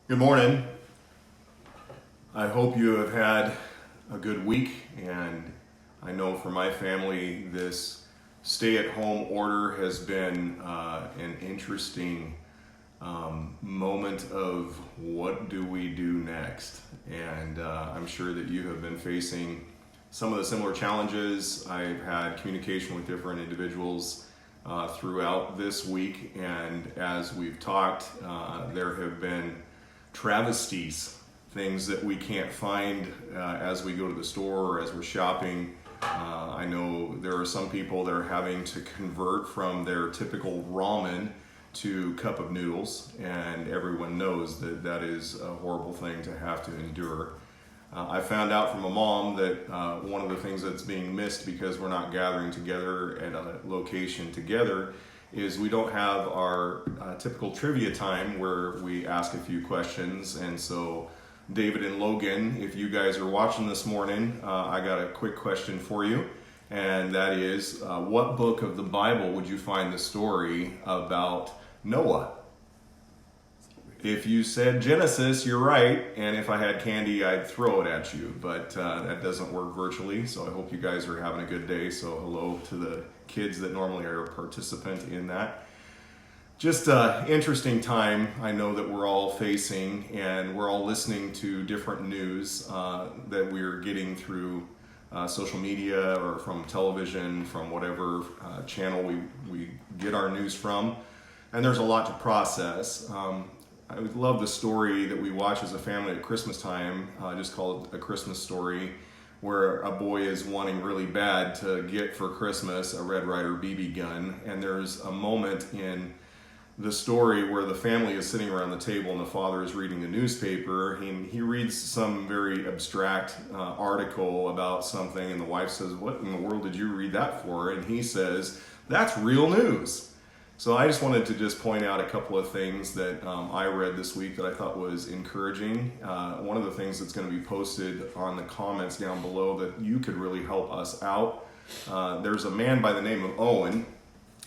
Good morning. I hope you have had a good week, and I know for my family, this stay-at-home order has been an interesting moment of what do we do next. And I'm sure that you have been facing some of the similar challenges. I've had communication with different individuals throughout this week, and as we've talked, there have been travesties, things that we can't find as we go to the store or as we're shopping. I know there are some people that are having to convert from their typical ramen to cup of noodles, and everyone knows that that is a horrible thing to have to endure. I found out from a mom that one of the things that's being missed because we're not gathering together at a location together is we don't have our typical trivia time where we ask a few questions. And so David and Logan, if you guys are watching this morning, I got a quick question for you. And that is, what book of the Bible would you find the story about Noah? If you said Genesis, you're right. And if I had candy, I'd throw it at you. But that doesn't work virtually. So I hope you guys are having a good day. So hello to the kids that normally are a participant in that. Just an interesting time I know that we're all facing, and we're all listening to different news that we're getting through social media or from television, from whatever channel we get our news from. And there's a lot to process. I would love the story that we watch as a family at Christmas time, just called A Christmas Story, where a boy is wanting really bad to get for Christmas a Red Ryder BB gun. And there's a moment in the story where the family is sitting around the table and the father is reading the newspaper. He reads some very abstract article about something, and the wife says, "What in the world did you read that for?" And he says, "That's real news." So I just wanted to just point out a couple of things that I read this week that I thought was encouraging. One of the things that's going to be posted on the comments down below that you could really help us out. There's a man by the name of Owen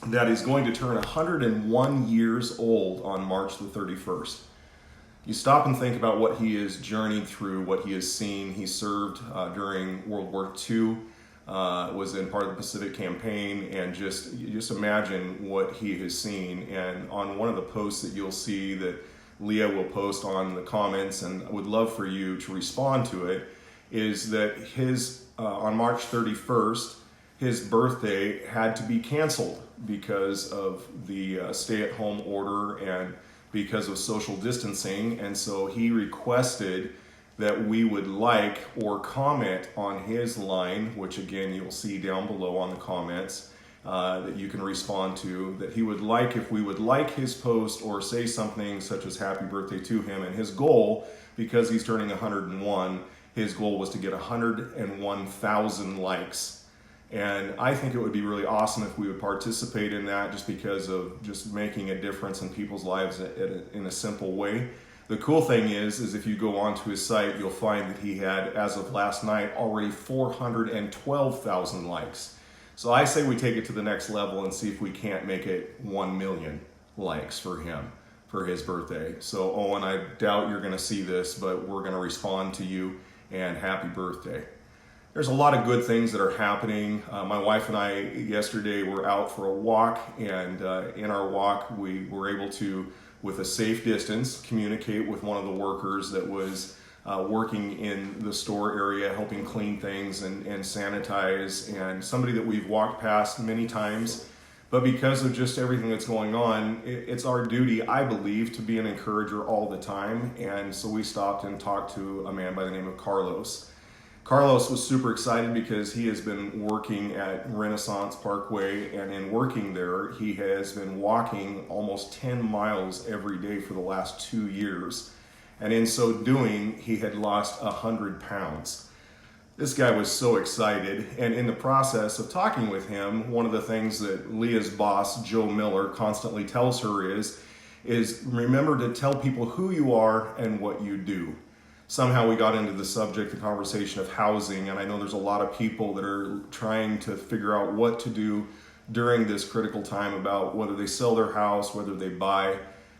that is going to turn 101 years old on March the 31st. You stop and think about what he has journeyed through, what he has seen. He served during World War II. Was in part of the Pacific Campaign, and just imagine what he has seen. And on one of the posts that you'll see that Leah will post on the comments, and I would love for you to respond to it, is that his on March 31st, his birthday had to be canceled because of the stay-at-home order and because of social distancing. And so he requested that we would like or comment on his line, which again you'll see down below on the comments that you can respond to, that he would like if we would like his post or say something such as happy birthday to him. And his goal, because he's turning 101, his goal was to get 101,000 likes. And I think it would be really awesome if we would participate in that, just because of just making a difference in people's lives in a simple way. The cool thing is if you go onto his site, you'll find that he had, as of last night, already 412,000 likes. So I say we take it to the next level and see if we can't make it 1 million likes for him for his birthday. So Owen, I doubt you're going to see this, but we're going to respond to you, and happy birthday. There's a lot of good things that are happening. My wife and I yesterday were out for a walk, and in our walk we were able to, with a safe distance, communicate with one of the workers that was working in the store area, helping clean things and sanitize, and somebody that we've walked past many times. But because of just everything that's going on, it's our duty, I believe, to be an encourager all the time. And so we stopped and talked to a man by the name of Carlos. Carlos was super excited because he has been working at Renaissance Parkway, and in working there, he has been walking almost 10 miles every day for the last 2 years. And in so doing, he had lost 100 pounds. This guy was so excited, and in the process of talking with him, one of the things that Leah's boss, Joe Miller, constantly tells her is remember to tell people who you are and what you do. Somehow we got into the subject, the conversation of housing, and I know there's a lot of people that are trying to figure out what to do during this critical time about whether they sell their house, whether they buy.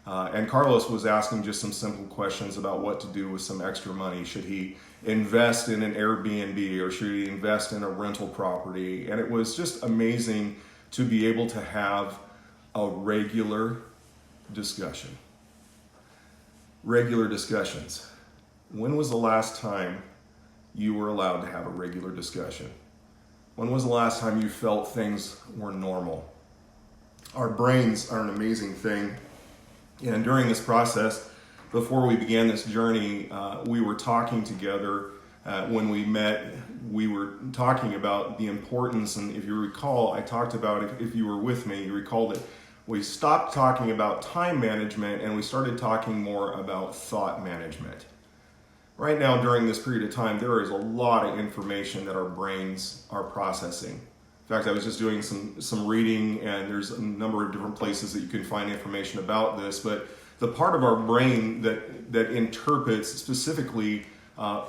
And Carlos was asking just some simple questions about what to do with some extra money. Should he invest in an Airbnb or should he invest in a rental property? And it was just amazing to be able to have a regular discussion. Regular discussions. When was the last time you were allowed to have a regular discussion? When was the last time you felt things were normal? Our brains are an amazing thing. And during this process, before we began this journey, we were talking together. When we met, we were talking about the importance, and if you recall, I talked about, if you were with me, you recall that we stopped talking about time management and we started talking more about thought management. Right now, during this period of time, there is a lot of information that our brains are processing. In fact, I was just doing some reading, and there's a number of different places that you can find information about this, but the part of our brain that interprets specifically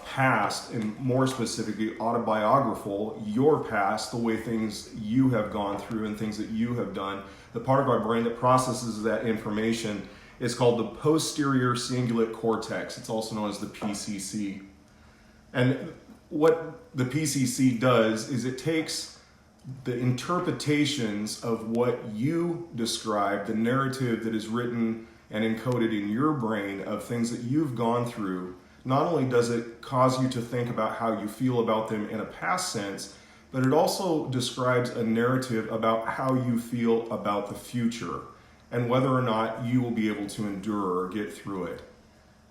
past, and more specifically autobiographical, your past, the way things you have gone through and things that you have done, the part of our brain that processes that information is called the posterior cingulate cortex. It's also known as the PCC. And what the PCC does is it takes the interpretations of what you describe, the narrative that is written and encoded in your brain of things that you've gone through. Not only does it cause you to think about how you feel about them in a past sense, but it also describes a narrative about how you feel about the future and whether or not you will be able to endure or get through it.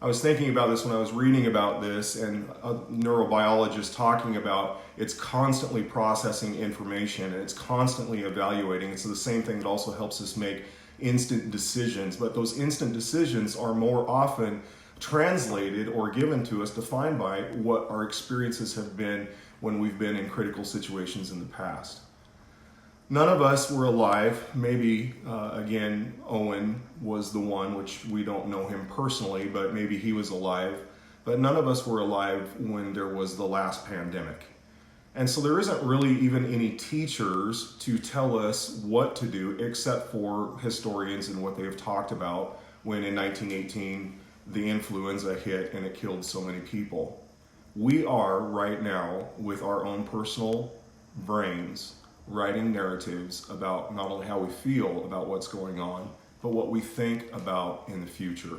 I was thinking about this when I was reading about this, and a neurobiologist talking about it's constantly processing information and it's constantly evaluating. It's the same thing that also helps us make instant decisions, but those instant decisions are more often translated or given to us, defined by what our experiences have been when we've been in critical situations in the past. None of us were alive. Maybe, again, Owen was the one, which we don't know him personally, but maybe he was alive. But none of us were alive when there was the last pandemic. And so there isn't really even any teachers to tell us what to do, except for historians and what they have talked about when in 1918 the influenza hit and it killed so many people. We are right now, with our own personal brains, writing narratives about not only how we feel about what's going on, but what we think about in the future.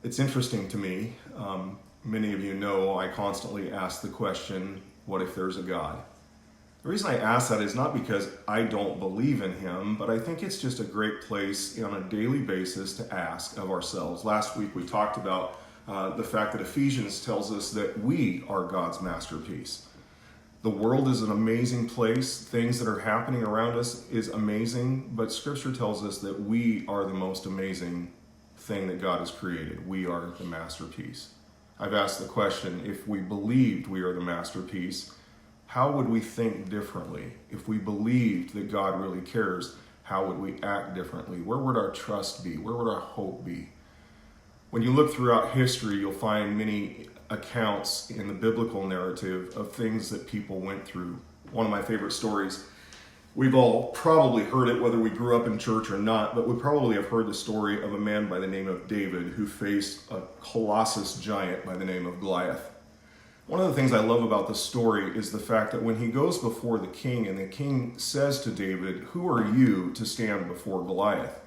It's interesting to me. Many of you know I constantly ask the question, what if there's a God? The reason I ask that is not because I don't believe in him, but I think it's just a great place on a daily basis to ask of ourselves. Last week we talked about the fact that Ephesians tells us that we are God's masterpiece. The world is an amazing place. Things that are happening around us is amazing, but Scripture tells us that we are the most amazing thing that God has created. We are the masterpiece. I've asked the question, if we believed we are the masterpiece, how would we think differently? If we believed that God really cares, how would we act differently? Where would our trust be? Where would our hope be? When you look throughout history, you'll find many accounts in the biblical narrative of things that people went through. One of my favorite stories, we've all probably heard it, whether we grew up in church or not, but we probably have heard the story of a man by the name of David who faced a colossus giant by the name of Goliath. One of the things I love about the story is the fact that when he goes before the king and the king says to David, "Who are you to stand before Goliath?"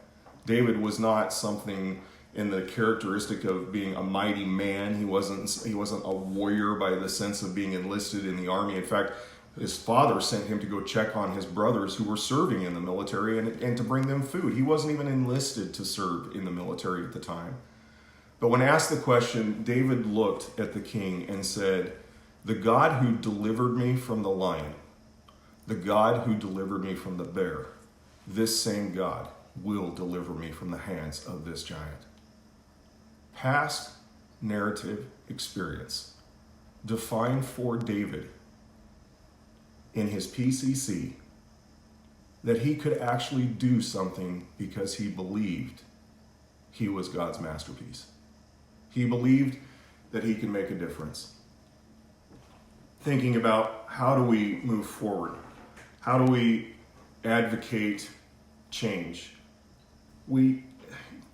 David was not something in the characteristic of being a mighty man. He wasn't a warrior by the sense of being enlisted in the army. In fact, his father sent him to go check on his brothers who were serving in the military and to bring them food. He wasn't even enlisted to serve in the military at the time. But when asked the question, David looked at the king and said, "The God who delivered me from the lion, the God who delivered me from the bear, this same God will deliver me from the hands of this giant." Past narrative experience defined for David in his PCC that he could actually do something because he believed he was God's masterpiece. He believed that he could make a difference. Thinking about how do we move forward? How do we advocate change? We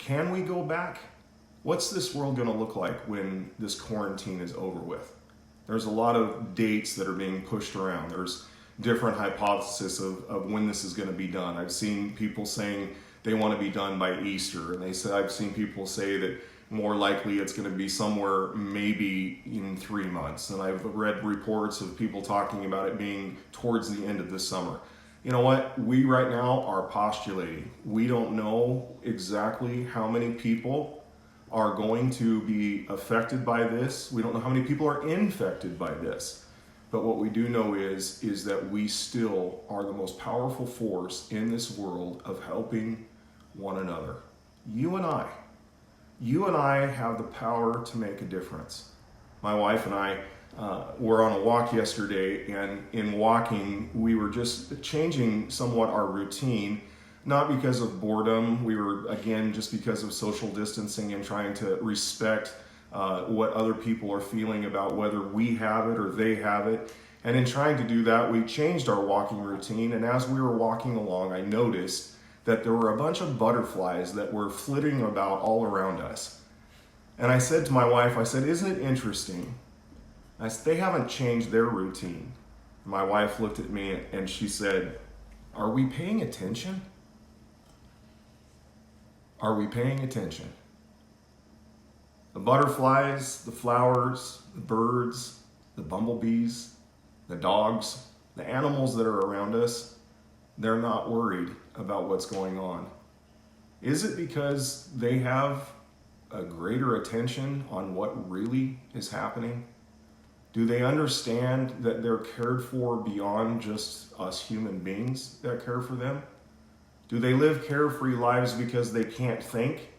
Can we go back? What's this world going to look like when this quarantine is over with? There's a lot of dates that are being pushed around. There's different hypotheses of when this is going to be done. I've seen people saying they want to be done by Easter, and I've seen people say that more likely it's going to be somewhere maybe in 3 months. And I've read reports of people talking about it being towards the end of this summer. You know what? We right now are postulating. We don't know exactly how many people are going to be affected by this. We don't know how many people are infected by this. But what we do know is that we still are the most powerful force in this world of helping one another. You and I have the power to make a difference. My wife and I were on a walk yesterday, and in walking, we were just changing somewhat our routine, not because of boredom. We were, again, just because of social distancing and trying to respect what other people are feeling about whether we have it or they have it. And in trying to do that, we changed our walking routine. And as we were walking along, I noticed that there were a bunch of butterflies that were flitting about all around us. And I said to my wife, I said, isn't it interesting? I said, they haven't changed their routine. My wife looked at me and she said, are we paying attention? Are we paying attention? The butterflies, the flowers, the birds, the bumblebees, the dogs, the animals that are around us, they're not worried about what's going on. Is it because they have a greater attention on what really is happening? Do they understand that they're cared for beyond just us human beings that care for them? Do they live carefree lives because they can't think?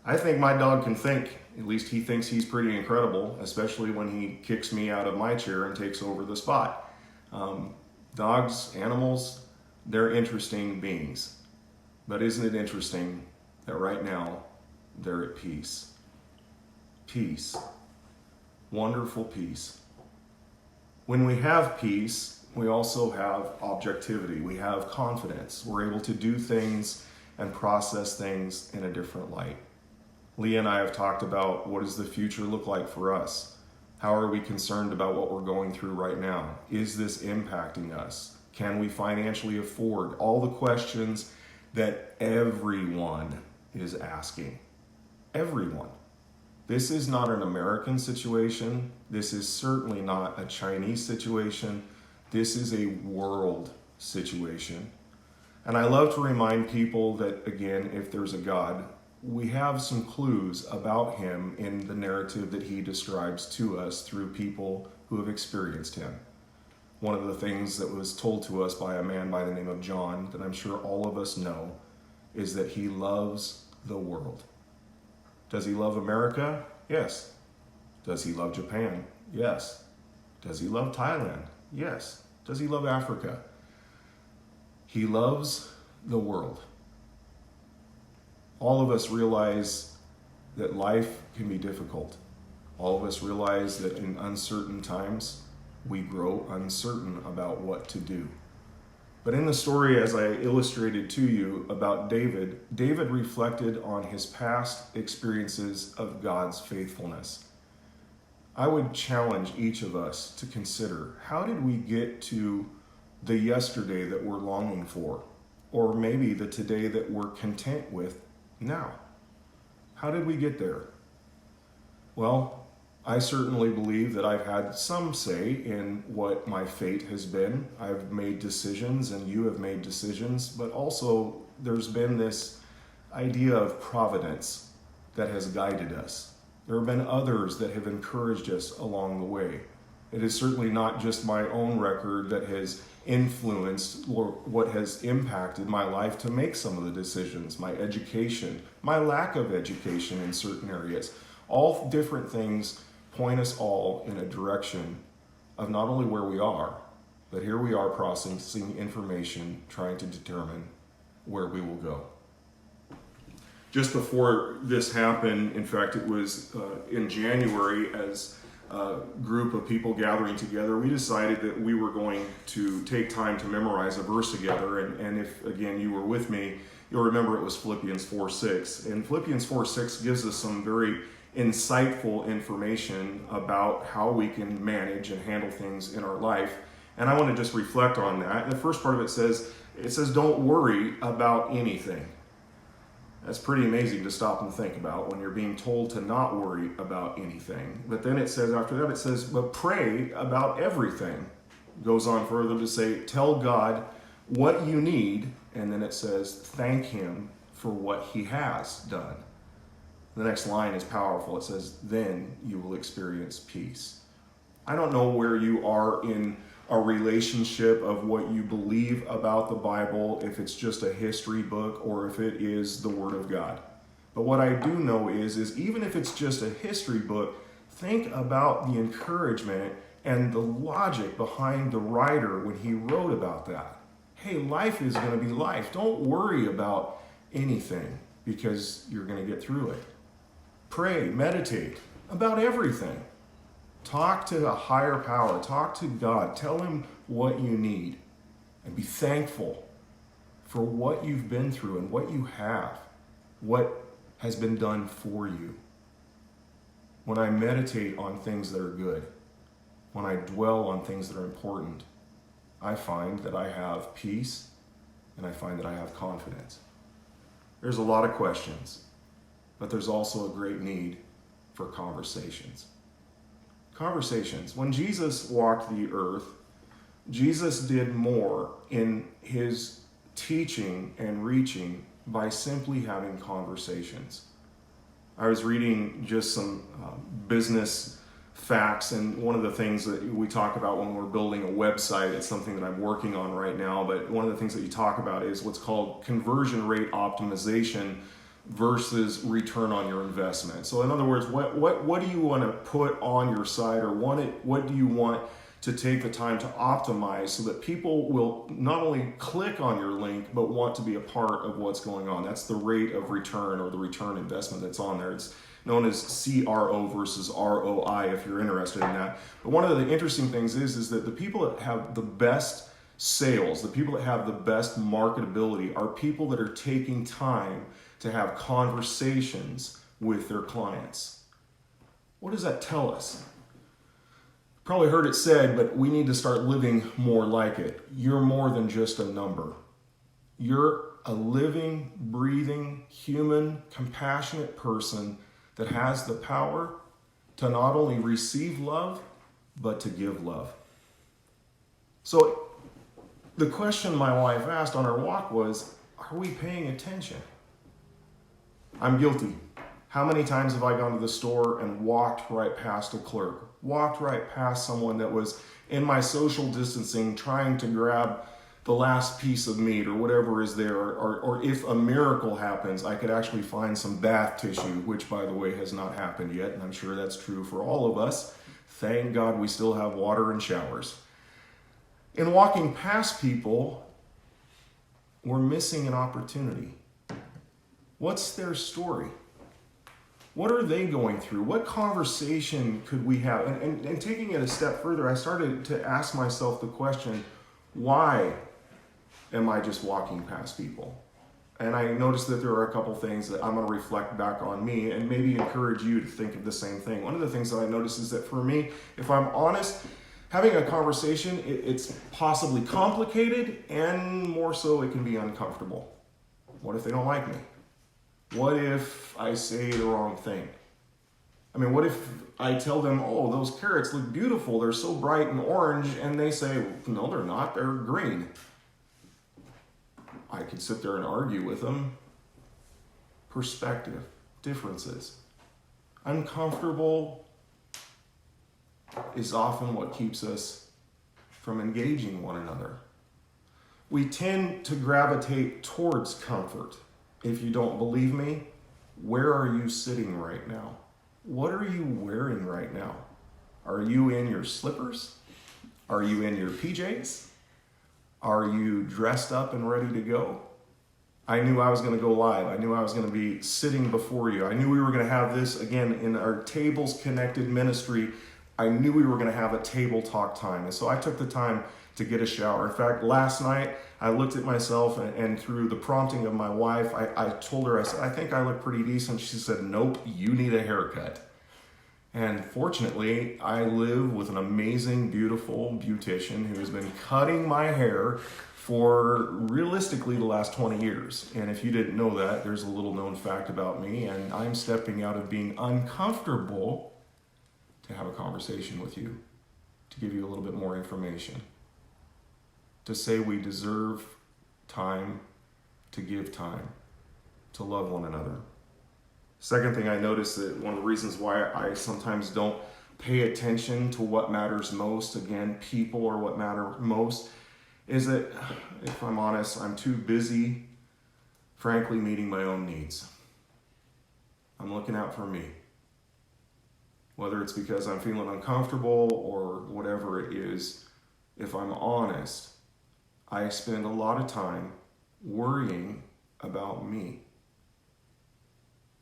I think my dog can think. At least he thinks he's pretty incredible, especially when he kicks me out of my chair and takes over the spot. Dogs, animals, they're interesting beings. But isn't it interesting that right now they're at peace? Peace. Wonderful peace. When we have peace, we also have objectivity. We have confidence. We're able to do things and process things in a different light. Leah and I have talked about what does the future look like for us? How are we concerned about what we're going through right now? Is this impacting us? Can we financially afford? All the questions that everyone is asking. Everyone. This is not an American situation. This is certainly not a Chinese situation. This is a world situation. And I love to remind people that, again, if there's a God, we have some clues about him in the narrative that he describes to us through people who have experienced him. One of the things that was told to us by a man by the name of John, that I'm sure all of us know, is that he loves the world. Does he love America? Yes. Does he love Japan? Yes. Does he love Thailand? Yes. Does he love Africa? He loves the world. All of us realize that life can be difficult. All of us realize that in uncertain times, we grow uncertain about what to do. But in the story, as I illustrated to you about David, David reflected on his past experiences of God's faithfulness. I would challenge each of us to consider, how did we get to the yesterday that we're longing for? Or maybe the today that we're content with now? How did we get there? Well, I certainly believe that I've had some say in what my fate has been. I've made decisions and you have made decisions, but also there's been this idea of providence that has guided us. There have been others that have encouraged us along the way. It is certainly not just my own record that has influenced or what has impacted my life to make some of the decisions, my education, my lack of education in certain areas. All different things point us all in a direction of not only where we are, but here we are processing information, trying to determine where we will go. Just before this happened, in fact, it was in January, as a group of people gathering together, we decided that we were going to take time to memorize a verse together. And if, again, you were with me, you'll remember it was Philippians 4:6. And Philippians 4:6 gives us some very insightful information about how we can manage and handle things in our life. And I want to just reflect on that. And the first part of it says, don't worry about anything. That's pretty amazing to stop and think about when you're being told to not worry about anything. But then it says, after that, it says, but pray about everything. It goes on further to say, tell God what you need. And then it says, thank him for what he has done. The next line is powerful. It says, then you will experience peace. I don't know where you are in a relationship of what you believe about the Bible, if it's just a history book or if it is the Word of God. But what I do know is even if it's just a history book, think about the encouragement and the logic behind the writer when he wrote about that. Hey, life is going to be life. Don't worry about anything because you're going to get through it. Pray, meditate about everything. Talk to a higher power. Talk to God. Tell him what you need. And be thankful for what you've been through and what you have. What has been done for you. When I meditate on things that are good, when I dwell on things that are important, I find that I have peace and I find that I have confidence. There's a lot of questions, but there's also a great need for conversations. Conversations. When Jesus walked the earth, Jesus did more in his teaching and reaching by simply having conversations. I was reading just some business facts, and one of the things that we talk about when we're building a website, it's something that I'm working on right now, but one of the things that you talk about is what's called conversion rate optimization versus return on your investment. So in other words, what do you want to put on your site, or what do you want to take the time to optimize so that people will not only click on your link, but want to be a part of what's going on? That's the rate of return, or the return investment that's on there. It's known as CRO versus ROI if you're interested in that. But one of the interesting things is that the people that have the best sales, the people that have the best marketability are people that are taking time to have conversations with their clients. What does that tell us? Probably heard it said, but we need to start living more like it. You're more than just a number. You're a living, breathing, human, compassionate person that has the power to not only receive love, but to give love. So the question my wife asked on our walk was, are we paying attention? I'm guilty. How many times have I gone to the store and walked right past a clerk, walked right past someone that was in my social distancing trying to grab the last piece of meat or whatever is there, or if a miracle happens, I could actually find some bath tissue, which by the way has not happened yet, and I'm sure that's true for all of us. Thank God we still have water and showers. In walking past people, we're missing an opportunity. What's their story? What are they going through? What conversation could we have? And taking it a step further, I started to ask myself the question, why am I just walking past people? And I noticed that there are a couple things that I'm going to reflect back on me and maybe encourage you to think of the same thing. One of the things that I noticed is that for me, if I'm honest, having a conversation, it's possibly complicated, and more so it can be uncomfortable. What if they don't like me? What if I say the wrong thing? I mean, what if I tell them, oh, those carrots look beautiful, they're so bright and orange, and they say, no, they're not, they're green. I could sit there and argue with them. Perspective, differences. Uncomfortable is often what keeps us from engaging one another. We tend to gravitate towards comfort. If you don't believe me, where are you sitting right now? What are you wearing right now? Are you in your slippers? Are you in your PJs? Are you dressed up and ready to go? I knew I was going to go live. I knew I was going to be sitting before you. I knew we were going to have this again in our Tables Connected ministry. I knew we were going to have a table talk time. And so I took the time to get a shower. In fact, last night I looked at myself and through the prompting of my wife, I told her, I said, I think I look pretty decent. She said, nope, you need a haircut. And fortunately, I live with an amazing, beautiful beautician who has been cutting my hair for realistically the last 20 years. And if you didn't know that, there's a little known fact about me, and I'm stepping out of being uncomfortable to have a conversation with you, to give you a little bit more information, to say we deserve time, to give time, to love one another. Second thing I noticed, that one of the reasons why I sometimes don't pay attention to what matters most, again, people are what matter most, is that, if I'm honest, I'm too busy, frankly, meeting my own needs. I'm looking out for me. Whether it's because I'm feeling uncomfortable or whatever it is, if I'm honest, I spend a lot of time worrying about me.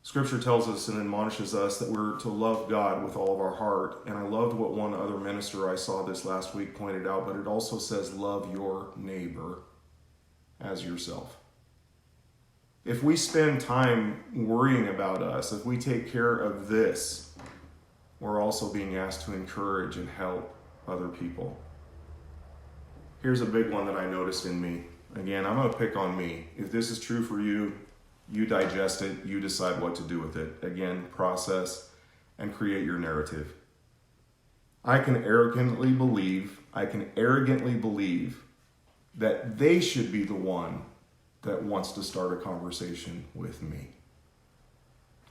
Scripture tells us and admonishes us that we're to love God with all of our heart. And I loved what one other minister I saw this last week pointed out, but it also says love your neighbor as yourself. If we spend time worrying about us, if we take care of this, we're also being asked to encourage and help other people. Here's a big one that I noticed in me. Again, I'm going to pick on me. If this is true for you, you digest it, you decide what to do with it. Again, process and create your narrative. I can arrogantly believe that they should be the one that wants to start a conversation with me.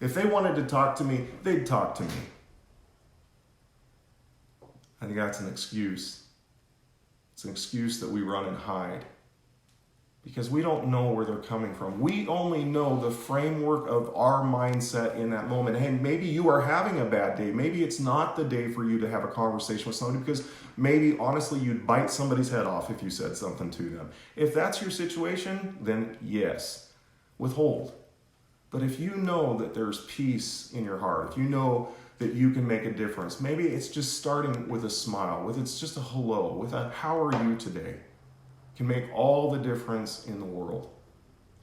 If they wanted to talk to me, they'd talk to me. I think that's an excuse. It's an excuse that we run and hide because we don't know where they're coming from. We only know the framework of our mindset in that moment. And maybe you are having a bad day. Maybe it's not the day for you to have a conversation with somebody because maybe, honestly, you'd bite somebody's head off if you said something to them. If that's your situation, then yes, withhold. But if you know that there's peace in your heart, if you know that you can make a difference, maybe it's just starting with a smile, with it's just a hello, with a how are you today, can make all the difference in the world.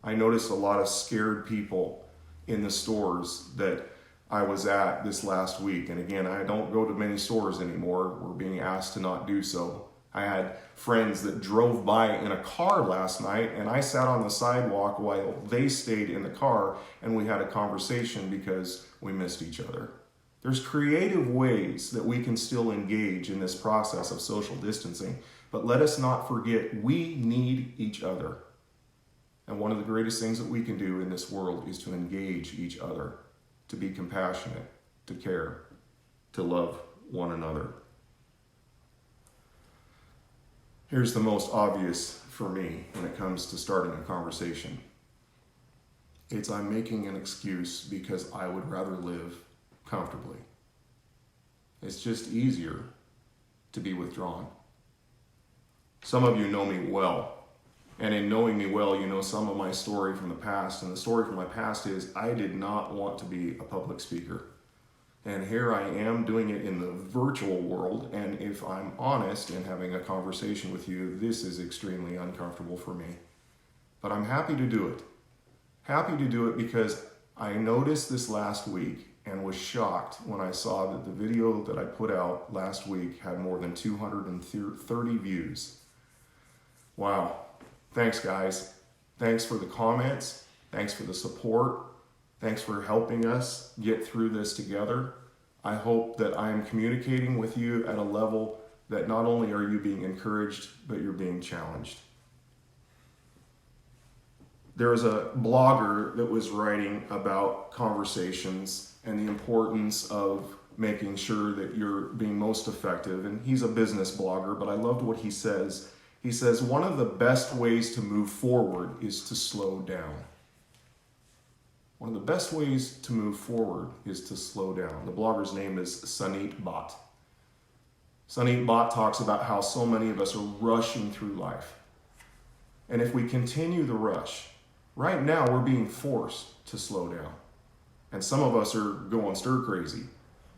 I noticed a lot of scared people in the stores that I was at this last week. And again, I don't go to many stores anymore. We're being asked to not do so. I had friends that drove by in a car last night, and I sat on the sidewalk while they stayed in the car, and we had a conversation because we missed each other. There's creative ways that we can still engage in this process of social distancing, but let us not forget we need each other. And one of the greatest things that we can do in this world is to engage each other, to be compassionate, to care, to love one another. Here's the most obvious for me when it comes to starting a conversation. It's I'm making an excuse because I would rather live comfortably. It's just easier to be withdrawn. Some of you know me well, and in knowing me well, you know some of my story from the past, and the story from my past is I did not want to be a public speaker. And here I am doing it in the virtual world, and if I'm honest in having a conversation with you, this is extremely uncomfortable for me. But I'm happy to do it. Happy to do it because I noticed this last week and was shocked when I saw that the video that I put out last week had more than 230 views. Wow. Thanks, guys. Thanks for the comments. Thanks for the support. Thanks for helping us get through this together. I hope that I am communicating with you at a level that not only are you being encouraged, but you're being challenged. There was a blogger that was writing about conversations and the importance of making sure that you're being most effective. And he's a business blogger, but I loved what he says. He says, one of the best ways to move forward is to slow down. One of the best ways to move forward is to slow down. The blogger's name is Sanit Bhatt. Sanit Bhatt talks about how so many of us are rushing through life. And if we continue the rush, right now we're being forced to slow down. And some of us are going stir crazy.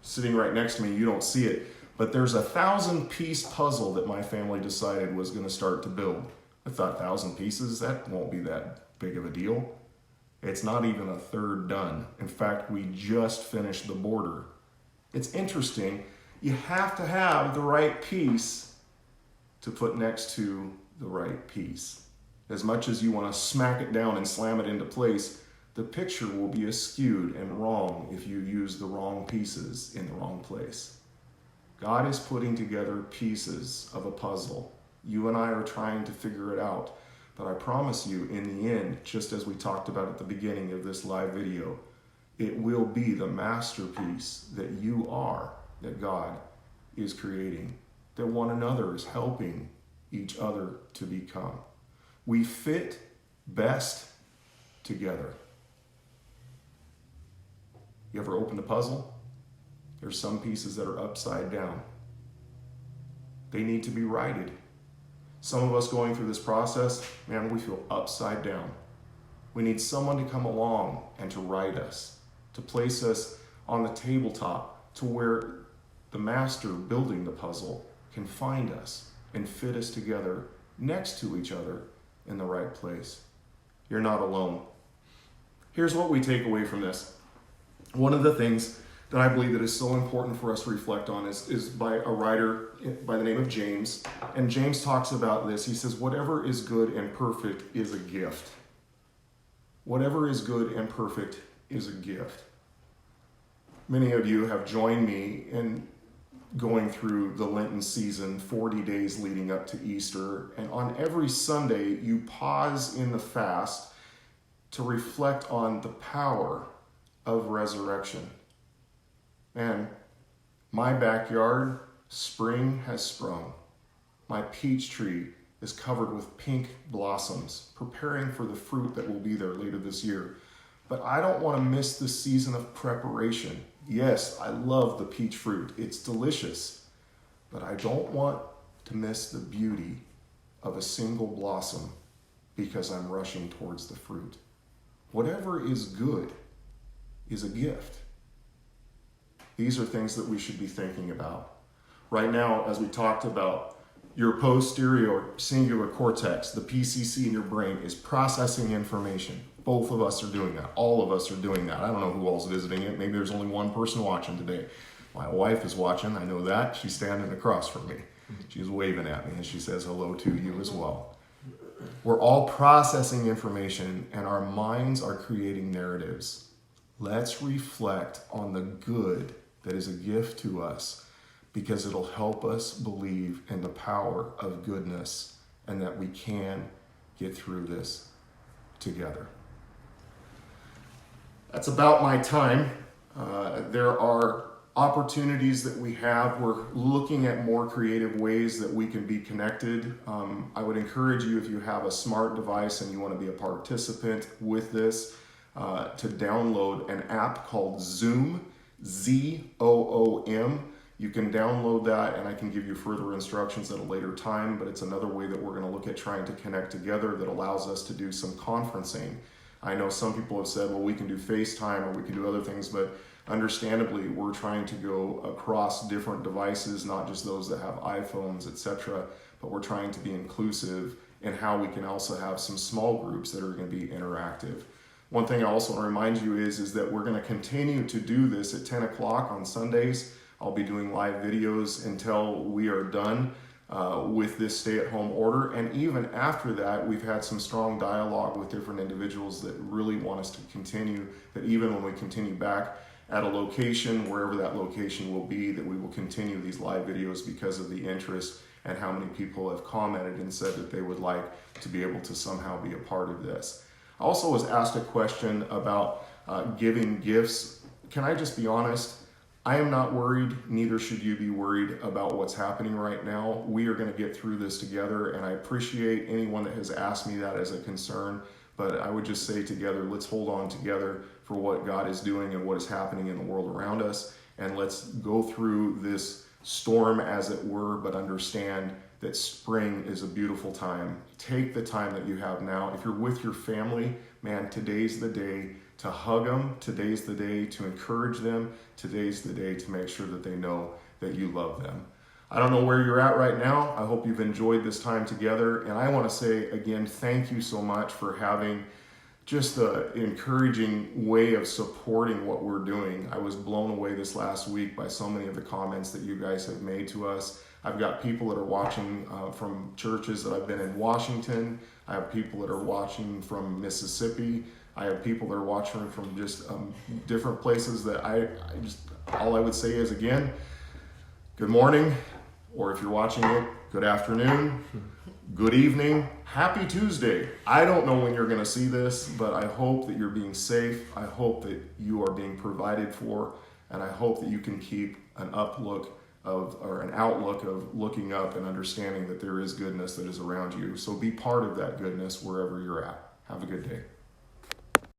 Sitting right next to me, you don't see it, But there's a 1,000-piece puzzle that my family decided was going to start to build. I thought 1,000 pieces, that won't be that big of a deal. It's not even a third done. In fact, we just finished the border. It's interesting. You have to have the right piece to put next to the right piece. As much as you want to smack it down and slam it into place, the picture will be askewed and wrong if you use the wrong pieces in the wrong place. God is putting together pieces of a puzzle. You and I are trying to figure it out. But I promise you, in the end, just as we talked about at the beginning of this live video, it will be the masterpiece that you are, that God is creating, that one another is helping each other to become. We fit best together. You ever opened a puzzle? There's some pieces that are upside down. They need to be righted. Some of us going through this process, man, we feel upside down. We need someone to come along and to right us, to place us on the tabletop to where the master building the puzzle can find us and fit us together next to each other in the right place. You're not alone. Here's what we take away from this. One of the things that I believe that is so important for us to reflect on is by a writer by the name of James. And James talks about this. He says, whatever is good and perfect is a gift. Whatever is good and perfect is a gift. Many of you have joined me in going through the Lenten season, 40 days leading up to Easter. And on every Sunday, you pause in the fast to reflect on the power of resurrection. And my backyard, spring has sprung. My peach tree is covered with pink blossoms, preparing for the fruit that will be there later this year. But I don't want to miss the season of preparation. Yes, I love the peach fruit. It's delicious. But I don't want to miss the beauty of a single blossom because I'm rushing towards the fruit. Whatever is good is a gift. These are things that we should be thinking about. Right now, as we talked about, your posterior singular cortex, the PCC in your brain, is processing information. Both of us are doing that. All of us are doing that. I don't know who else is visiting it. Maybe there's only one person watching today. My wife is watching. I know that. She's standing across from me. She's waving at me, and she says hello to you as well. We're all processing information, and our minds are creating narratives. Let's reflect on the good that is a gift to us, because it'll help us believe in the power of goodness and that we can get through this together. That's about my time. There are opportunities that we have. We're looking at more creative ways that we can be connected. I would encourage you, if you have a smart device and you want to be a participant with this, to download an app called Zoom, Z-O-O-M. You can download that, and I can give you further instructions at a later time, but it's another way that we're going to look at trying to connect together that allows us to do some conferencing. I know some people have said, well, we can do FaceTime or we can do other things, but understandably, we're trying to go across different devices, not just those that have iPhones, etc., but we're trying to be inclusive in how we can also have some small groups that are going to be interactive. One thing I also want to remind you is that we're going to continue to do this at 10 o'clock on Sundays. I'll be doing live videos until we are done with this stay-at-home order. And even after that, we've had some strong dialogue with different individuals that really want us to continue, that even when we continue back at a location, wherever that location will be, that we will continue these live videos because of the interest and how many people have commented and said that they would like to be able to somehow be a part of this. I also was asked a question about giving gifts. Can I just be honest? I am not worried, neither should you be worried about what's happening right now. We are going to get through this together, and I appreciate anyone that has asked me that as a concern, but I would just say together, let's hold on together for what God is doing and what is happening in the world around us, and let's go through this storm as it were, but understand that spring is a beautiful time. Take the time that you have now. If you're with your family, man, today's the day to hug them. Today's the day to encourage them. Today's the day to make sure that they know that you love them. I don't know where you're at right now. I hope you've enjoyed this time together. And I want to say again, thank you so much for having just the encouraging way of supporting what we're doing. I was blown away this last week by so many of the comments that you guys have made to us. I've got people that are watching from churches that I've been in Washington. I have people that are watching from Mississippi. I have people that are watching from just different places that all I would say is, again, good morning, or if you're watching it, good afternoon, good evening, happy Tuesday. I don't know when you're going to see this, but I hope that you're being safe. I hope that you are being provided for, and I hope that you can keep an outlook of looking up and understanding that there is goodness that is around you. So be part of that goodness wherever you're at. Have a good day.